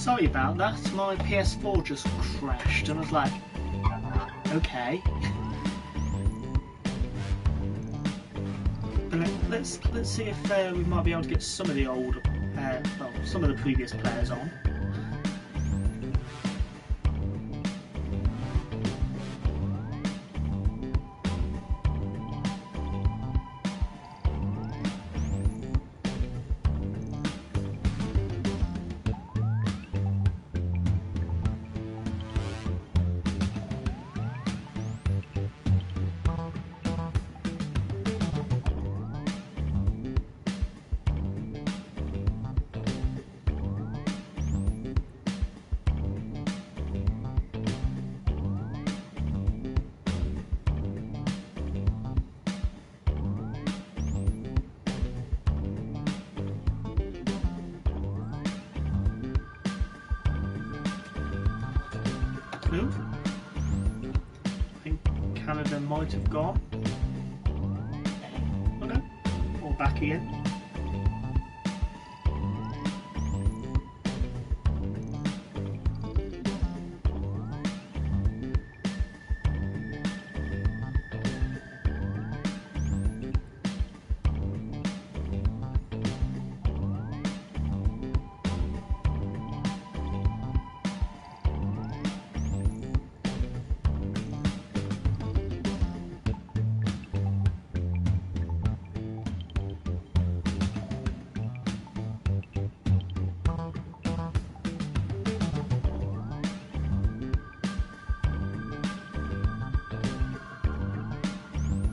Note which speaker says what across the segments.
Speaker 1: sorry about that. My PS4 just crashed and I was like, okay. But let's see if we might be able to get some of the old, well, some of the previous players on. I think Canada might have gone. Oh no, or back again.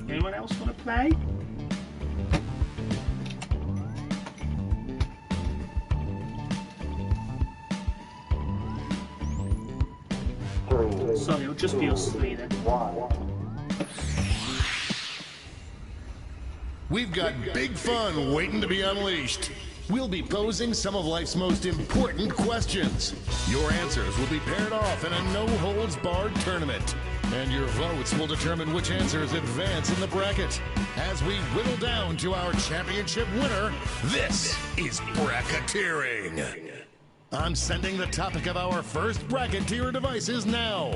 Speaker 1: Anyone else want to play? Sorry, it'll just be us three then.
Speaker 2: We've got big fun waiting to be unleashed. We'll be posing some of life's most important questions. Your answers will be paired off in a no-holds-barred tournament. And your votes will determine which answers advance in the bracket. As we whittle down to our championship winner, this is bracketeering. I'm sending the topic of our first bracketeer devices now.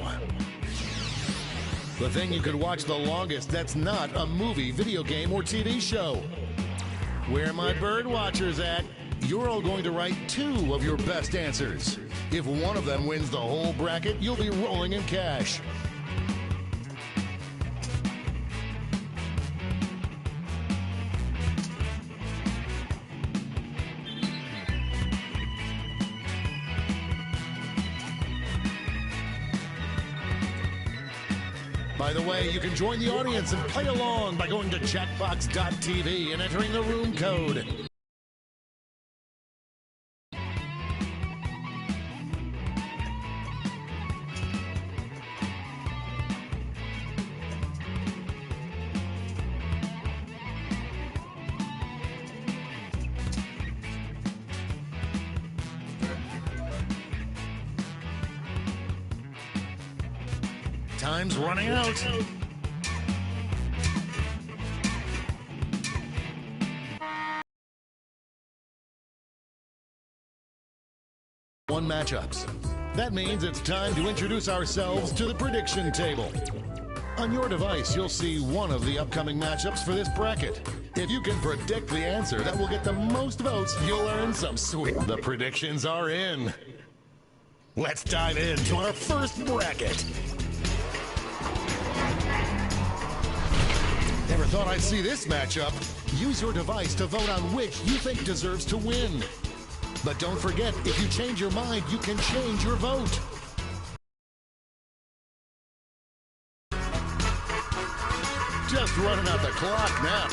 Speaker 2: The thing you could watch the longest that's not a movie, video game, or TV show. Where are my bird watchers at? You're all going to write 2 of your best answers. If one of them wins the whole bracket, you'll be rolling in cash. By the way, you can join the audience and play along by going to Jackbox.tv and entering the room code. Time's running out. One matchups. That means it's time to introduce ourselves to the prediction table. On your device, you'll see one of the upcoming matchups for this bracket. If you can predict the answer that will get the most votes, you'll earn some sweet. The predictions are in. Let's dive into our first bracket. Never thought I'd see this matchup. Use your device to vote on which you think deserves to win. But don't forget, if you change your mind, you can change your vote. Just running out the clock now.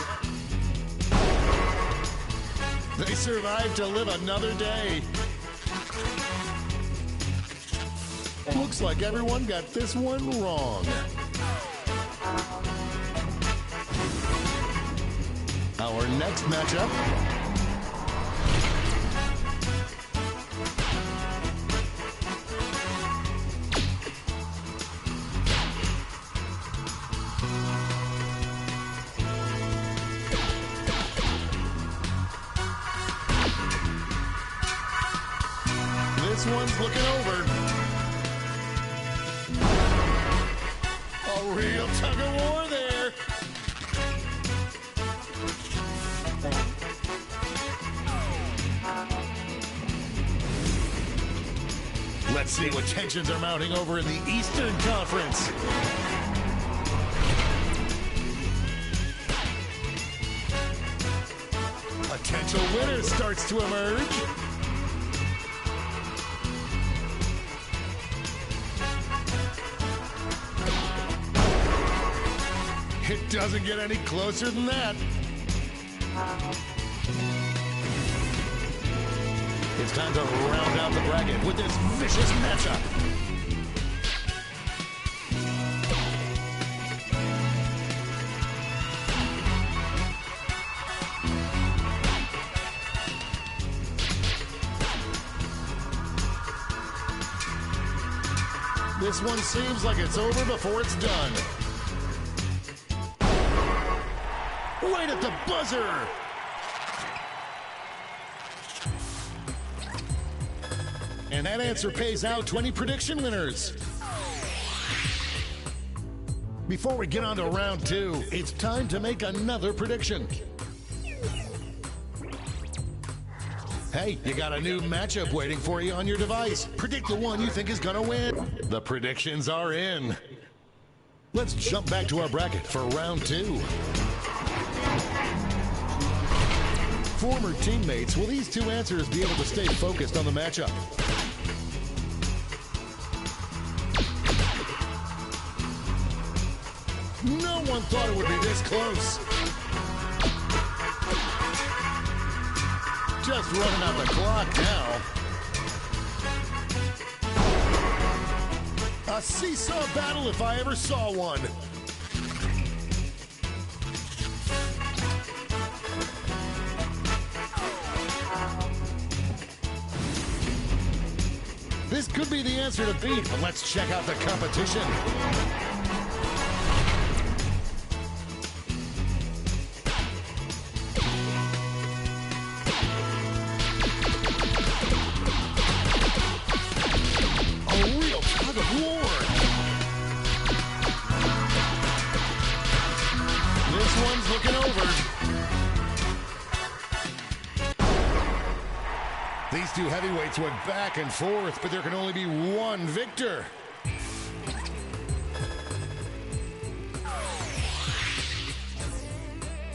Speaker 2: They survived to live another day. Looks like everyone got this one wrong. Our next matchup. This one's looking over. A real tug of war there. Let's see what tensions are mounting over in the Eastern Conference. Potential winner starts to emerge. It doesn't get any closer than that. It's time to round out the bracket with this vicious matchup. This one seems like it's over before it's done. Right at the buzzer! And that answer pays out 20 prediction winners. Before we get on to round 2, it's time to make another prediction. Hey, you got a new matchup waiting for you on your device. Predict the one you think is gonna win. The predictions are in. Let's jump back to our bracket for round 2. Former teammates, will these two answers be able to stay focused on the matchup? No one thought it would be this close. Just running out the clock now. A seesaw battle if I ever saw one. This could be the answer to beat, but let's check out the competition. These two heavyweights went back and forth, but there can only be one victor.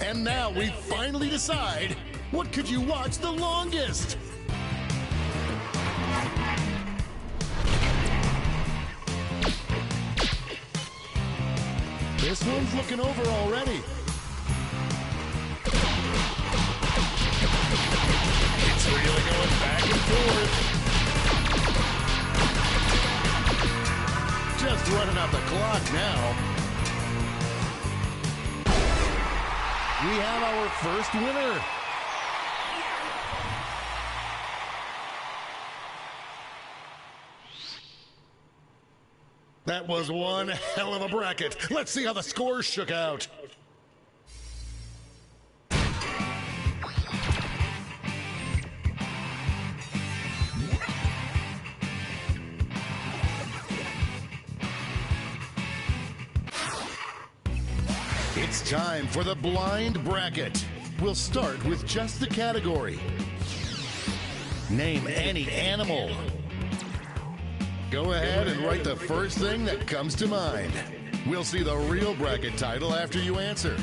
Speaker 2: And now we finally decide, what could you watch the longest? This one's looking over already. It's really going back and forth. Just running out the clock now. We have our first winner. That was one hell of a bracket. Let's see how the scores shook out. It's time for the blind bracket. We'll start with just the category. Name any animal. Go ahead and write the first thing that comes to mind. We'll see the real bracket title after you answer.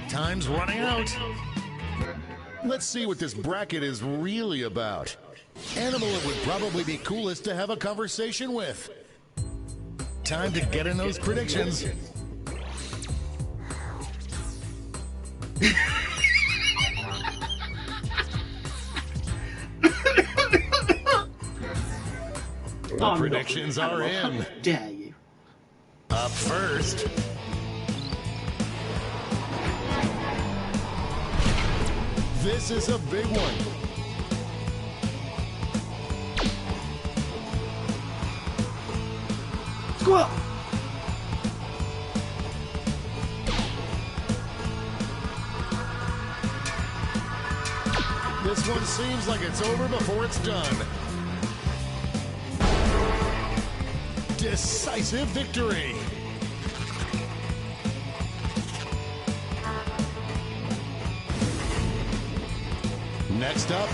Speaker 2: Time's running out. Let's see what this bracket is really about. Animal it would probably be coolest to have a conversation with. Time to get in those predictions. The predictions are in.
Speaker 1: How dare you?
Speaker 2: Up first, this is a big one.
Speaker 1: Squat!
Speaker 2: This one seems like it's over before it's done. Decisive victory. Next up,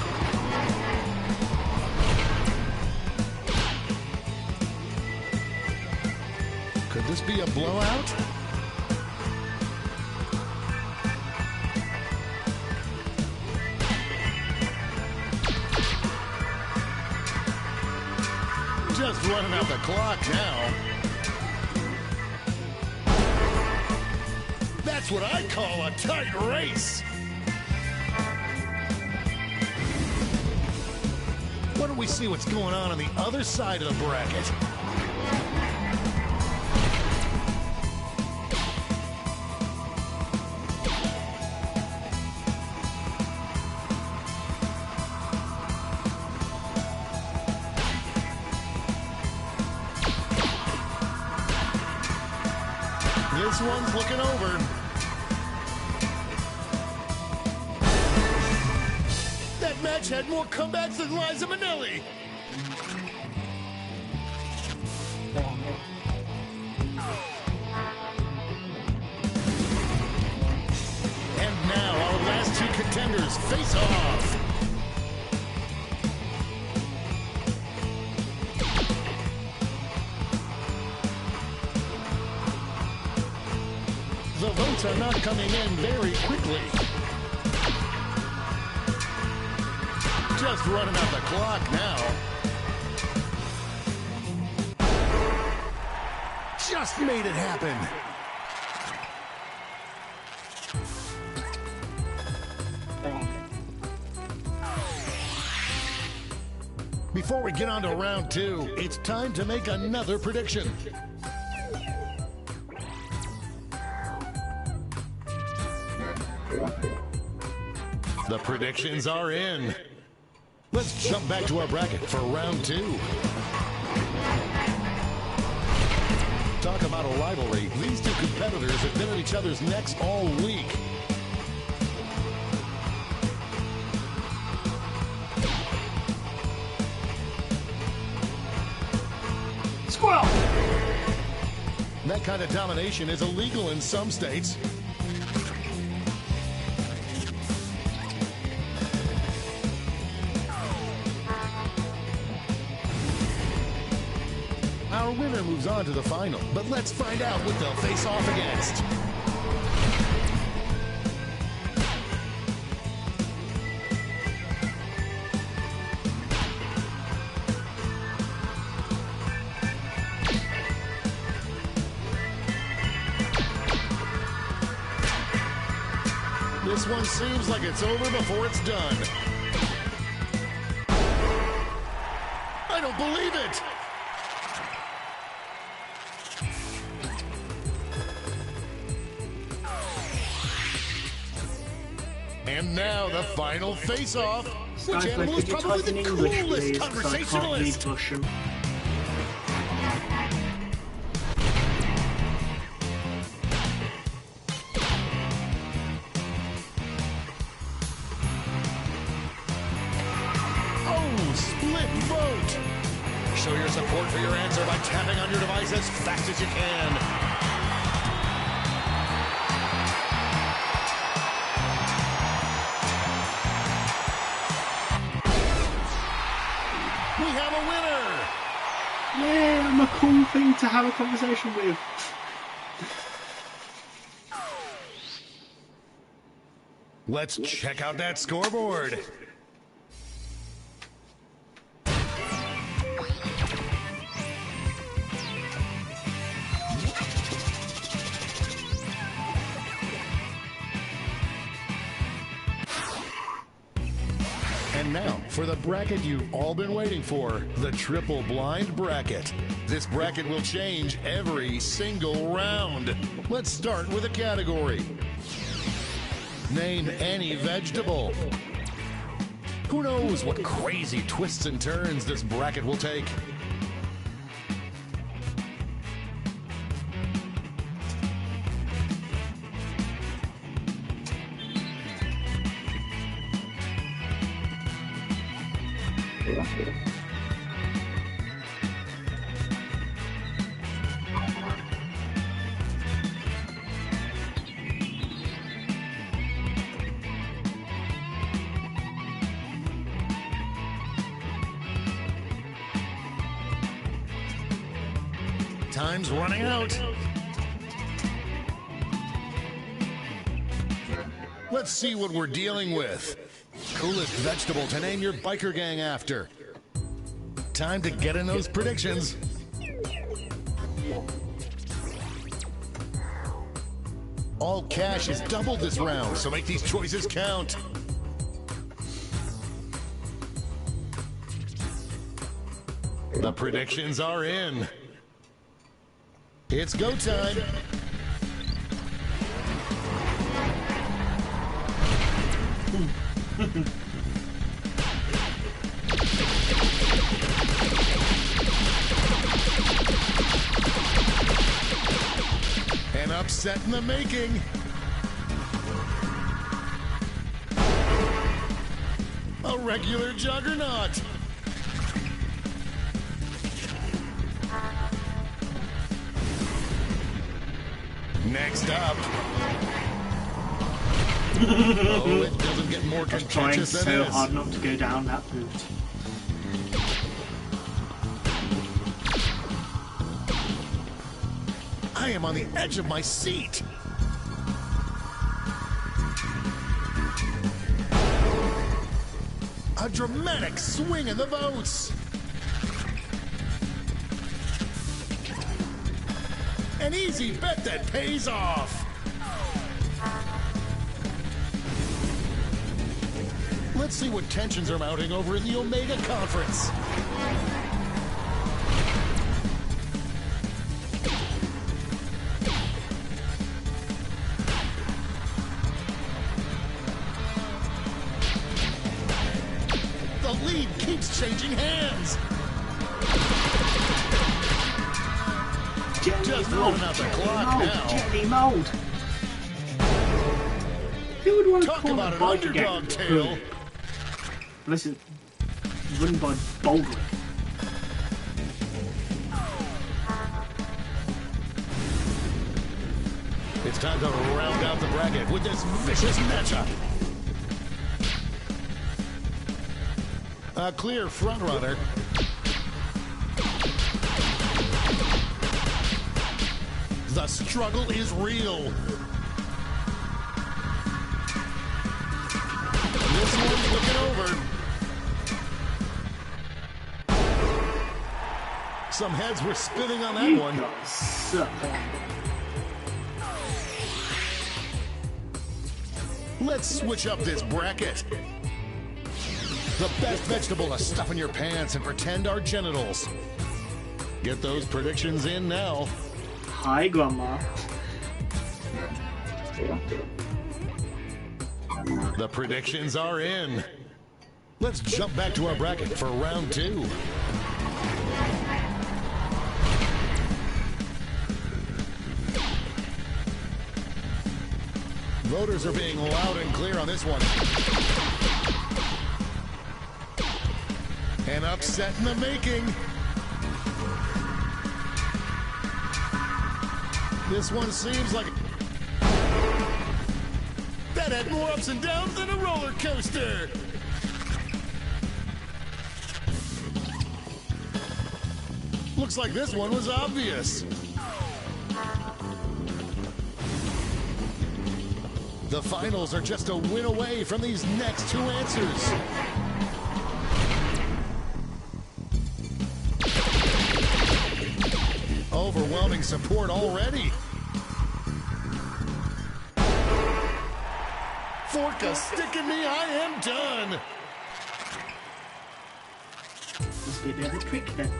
Speaker 2: could this be a blowout? Just running out the clock now. That's what I call a tight race. Why don't we see what's going on the other side of the bracket? This one's looking over. That match had more comebacks than Liza Minnelli. And now our last two contenders face off. The votes are not coming in very quickly. Just running out the clock now. Just made it happen. Before we get on to round two, it's time to make another prediction. The predictions are in. Let's jump back to our bracket for round two. Talk about a rivalry. These two competitors have been at each other's necks all week.
Speaker 1: Squirrel!
Speaker 2: That kind of domination is illegal in some states. Our winner moves on to the final, but let's find out what they'll face off against. This one seems like it's over before it's done. I don't believe it! And now the final face-off. Which animal is probably the coolest conversationalist? Oh, split vote. Show your support for your answer by tapping on your device as fast as you can. We have a winner!
Speaker 1: Yeah, I'm a cool thing to have a conversation with.
Speaker 2: Let's check out that scoreboard. And now, for the bracket you've all been waiting for, the triple blind bracket. This bracket will change every single round. Let's start with a category. Name any vegetable. Who knows what crazy twists and turns this bracket will take? Time's running out. Let's see what we're dealing with. Coolest vegetable to name your biker gang after. Time to get in those predictions. All cash is doubled this round, so make these choices count. The predictions are in. It's go time. An upset in the making. A regular juggernaut. Next up. Oh, it doesn't get more contentious than
Speaker 1: so
Speaker 2: this.
Speaker 1: hard not to go down that route.
Speaker 2: I am on the edge of my seat. A dramatic swing in the votes. An easy bet that pays off. Let's see what tensions are mounting over in the Omega Conference. The lead keeps changing hands. Just running out the clock now.
Speaker 1: Jelly mold. Who would want to
Speaker 2: Talk
Speaker 1: call
Speaker 2: about
Speaker 1: a
Speaker 2: an
Speaker 1: biker
Speaker 2: underdog
Speaker 1: gang
Speaker 2: tale.
Speaker 1: unless it's run by Baldrick?
Speaker 2: It's time to round out the bracket with this vicious matchup. A clear frontrunner. The struggle is real. This one's looking over. Some heads were spinning on that one.
Speaker 1: Guys suck.
Speaker 2: Let's switch up this bracket. The best vegetable to stuff in your pants and pretend are genitals. Get those predictions in now.
Speaker 1: Hi, Grandma.
Speaker 2: The predictions are in. Let's jump back to our bracket for round 2. Voters are being loud and clear on this one. An upset in the making. This one seems like that had more ups and downs than a roller coaster. Looks like this one was obvious. The finals are just a win away from these next 2 answers. Overwhelming support already. Fork a stick in me, I am done.
Speaker 1: be a bit of a trick then.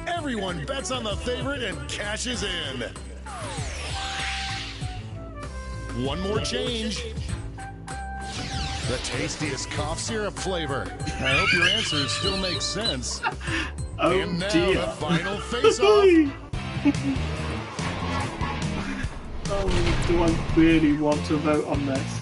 Speaker 2: Everyone bets on the favorite and cashes in. One more change. The tastiest cough syrup flavor. I hope your answers still make sense.
Speaker 1: Oh
Speaker 2: and now
Speaker 1: dear.
Speaker 2: the final face-off.
Speaker 1: Oh, do I really want to vote on this?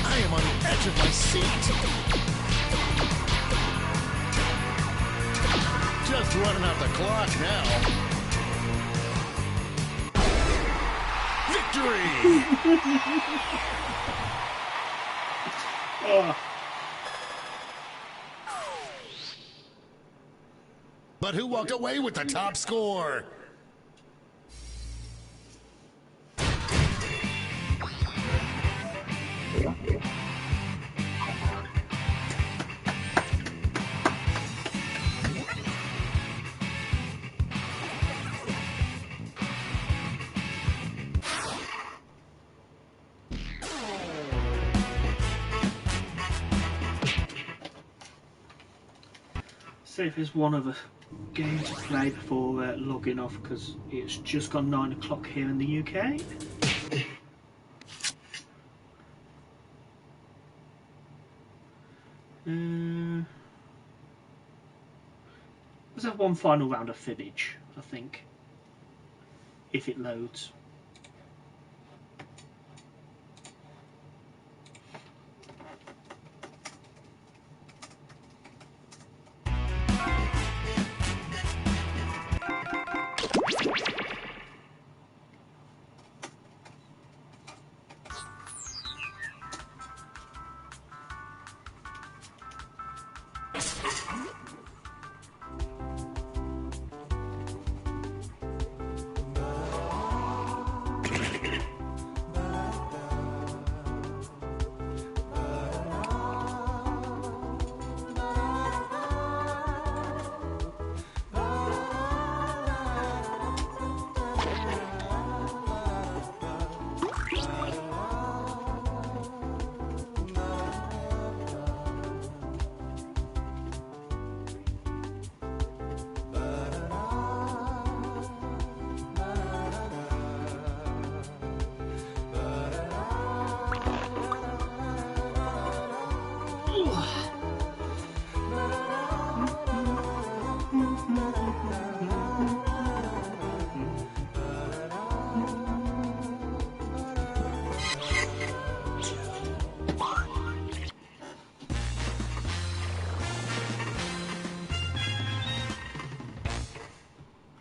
Speaker 2: I am on the edge of my seat. Just running out the clock now. Victory!
Speaker 1: Oh.
Speaker 2: But who walked away with the top score?
Speaker 1: See if there's one other game to play before logging off, because it's just gone 9 o'clock here in the UK. Let's have one final round of fibbage, I think, if it loads.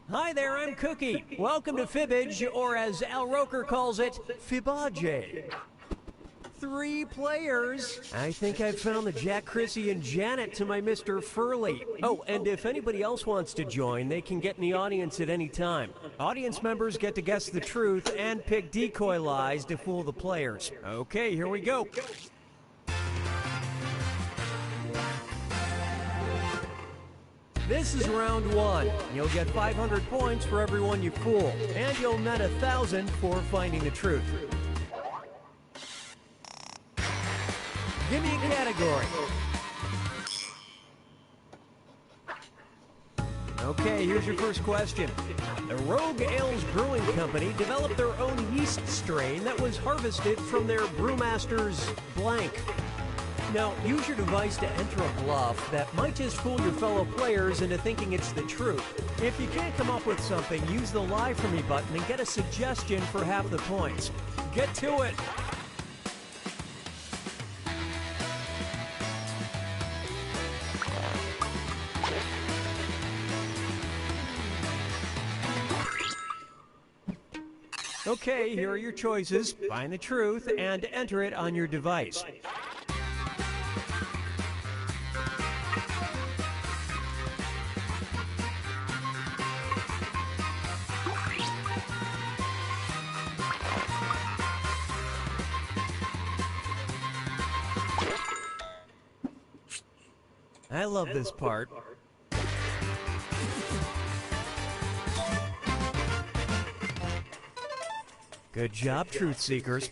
Speaker 3: Hi there, I'm Cookie. Welcome to Fibbage, or as Al Roker calls it, Fibbage. 3 players. I think I've found the Jack, Chrissy, and Janet to my Mr. Furley. Oh, and if anybody else wants to join, they can get in the audience at any time. Audience members get to guess the truth and pick decoy lies to fool the players. Okay, here we go. This is round 1. You'll get 500 points for everyone you fool, and you'll net 1,000 for finding the truth. Give me a category. Okay, here's your first question. The Rogue Ales Brewing Company developed their own yeast strain that was harvested from their brewmaster's blank. Now, use your device to enter a bluff that might just fool your fellow players into thinking it's the truth. If you can't come up with something, use the Lie For Me button and get a suggestion for half the points. Get to it! Okay, here are your choices. Find the truth and enter it on your device. I love this part. Good job, truth seekers.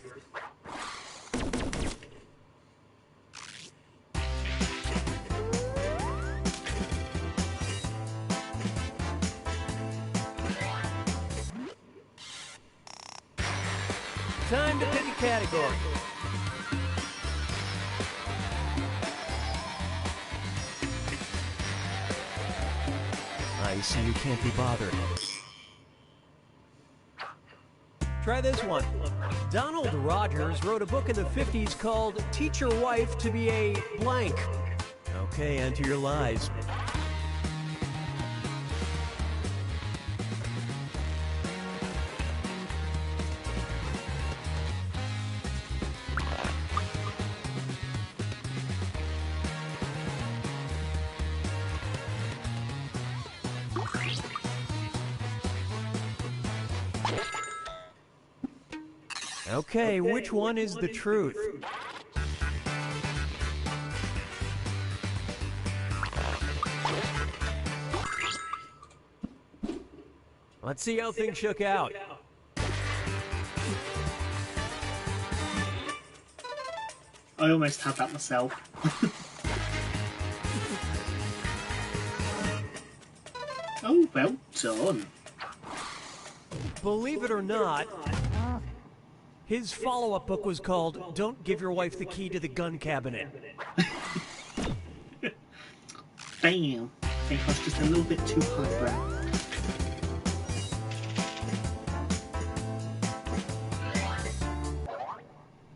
Speaker 3: Time to pick a category. I see you can't be bothered. Try this one. Donald Rogers wrote a book in the 50s called Teach Your Wife to Be a Blank. Okay, enter your lies. Okay, which one is the truth? Let's see how things shook out.
Speaker 1: I almost had that myself. Oh, well done.
Speaker 3: Believe it or not, his follow-up book was called Don't Give Your Wife the Key to the Gun Cabinet.
Speaker 1: Damn. I think I was just a little bit too highbrow.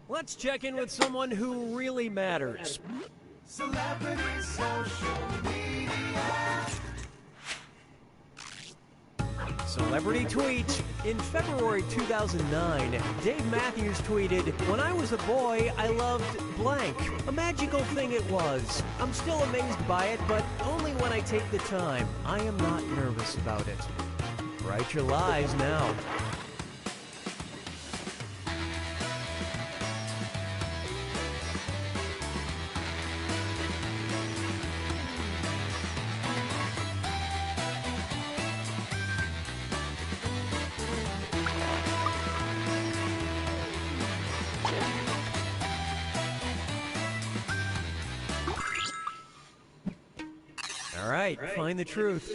Speaker 3: Let's check in with someone who really matters.
Speaker 4: Celebrity social media.
Speaker 3: Celebrity tweet. In February 2009, Dave Matthews tweeted, "When I was a boy, I loved blank. A magical thing it was. I'm still amazed by it, but only when I take the time. I am not nervous about it." Write your lies now. All right, find the truth.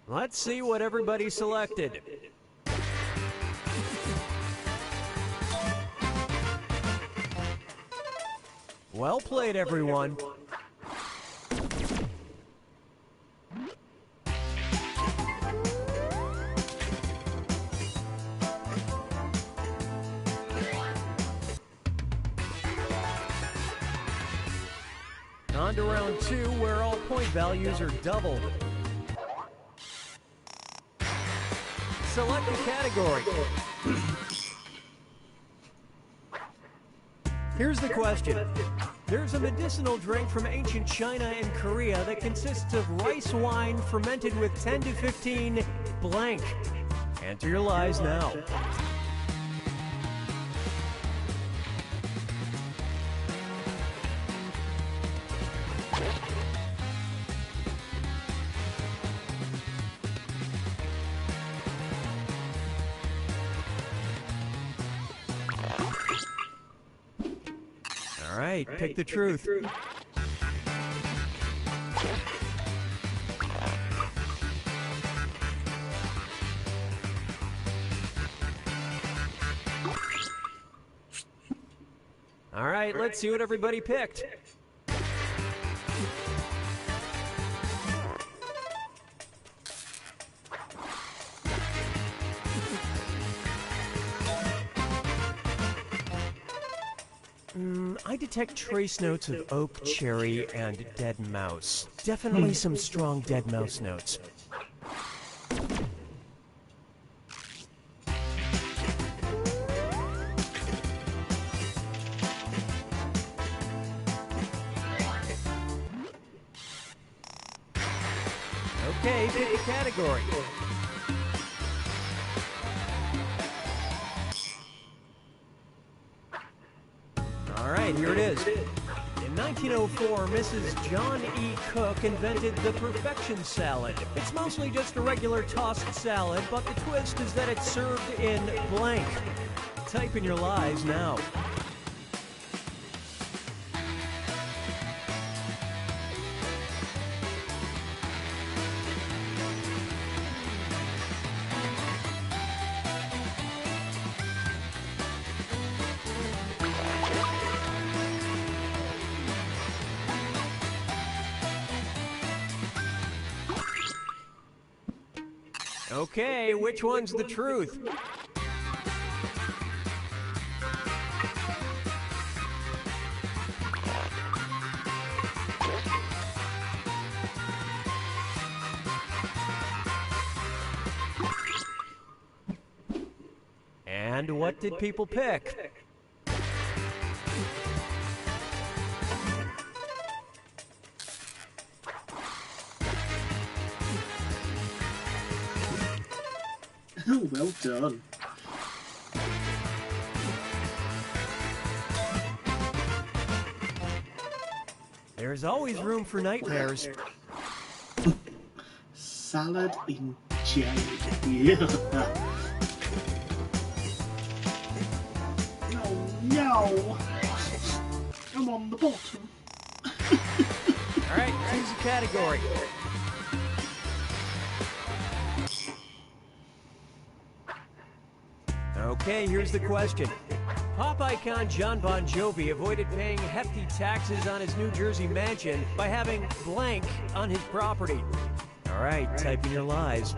Speaker 3: Let's see what everybody selected. Well played, everyone. On to round two, where all point values are doubled. Select a category. Here's the question. There's a medicinal drink from ancient China and Korea that consists of rice wine fermented with 10 to 15 blank. Enter your lies now. All right, pick the truth. All right, let's see what everybody picked. I detect trace notes of oak, cherry, and dead mouse. Definitely some strong dead mouse notes. Okay, pick a category. All right, here it is. In 1904, Mrs. John E. Cook invented the perfection salad. It's mostly just a regular tossed salad, but the twist is that it's served in blank. Type in your lies now. Okay, which one's the truth? And what did people pick?
Speaker 1: Well done.
Speaker 3: There's always room for nightmares.
Speaker 1: Salad in jade. Yeah. No. I'm on the bottom.
Speaker 3: All right, choose a category. Okay, here's the question. Pop icon John Bon Jovi avoided paying hefty taxes on his New Jersey mansion by having blank on his property. All right, type in your lies.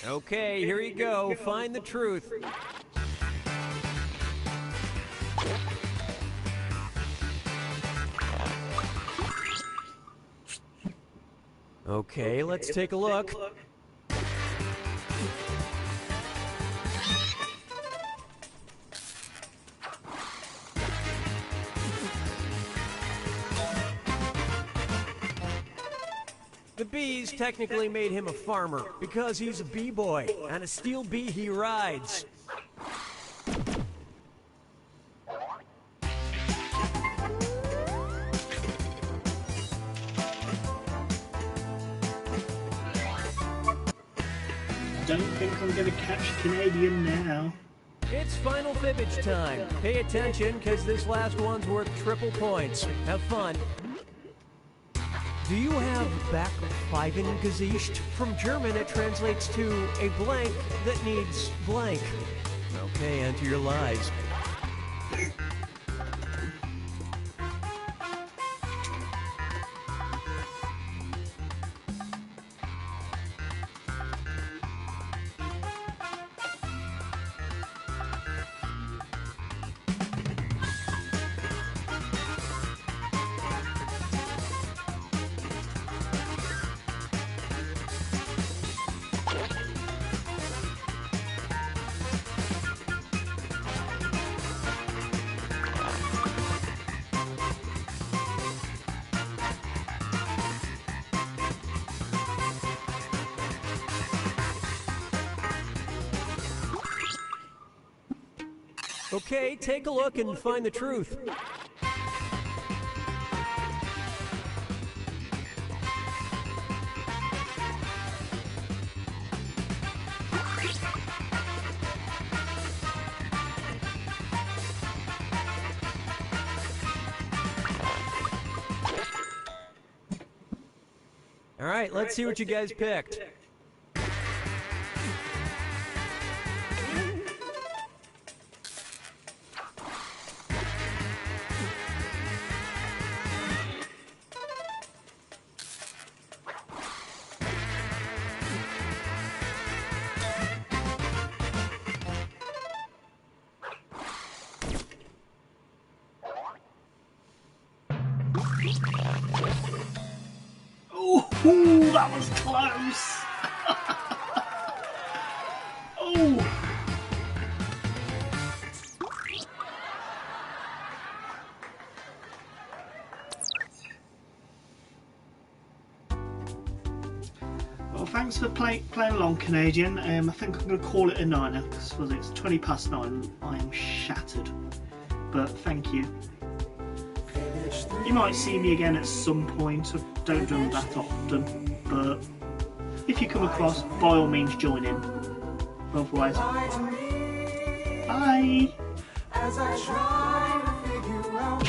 Speaker 3: Okay, here you go. Find the truth. Okay, let's take a look. The bees technically made him a farmer because he's a bee boy, and a steel bee he rides.
Speaker 1: Don't think I'm gonna catch Canadian now.
Speaker 3: It's final fibbage time. Pay attention, because this last one's worth triple points. Have fun. Do you have Backfeibengesicht? From German, it translates to a blank that needs blank. Okay, enter your lies. Okay, take a look and find the truth. All right, let's see what you guys picked.
Speaker 1: Ooh, that was close. Oh. Well, thanks for playing along, Canadian. I think I'm going to call it a niner because it's 20 past 9. I am shattered. But thank you. You might see me again at some point. I don't do them that often, but if you come across, by all means join in. Otherwise, bye. As I try to figure out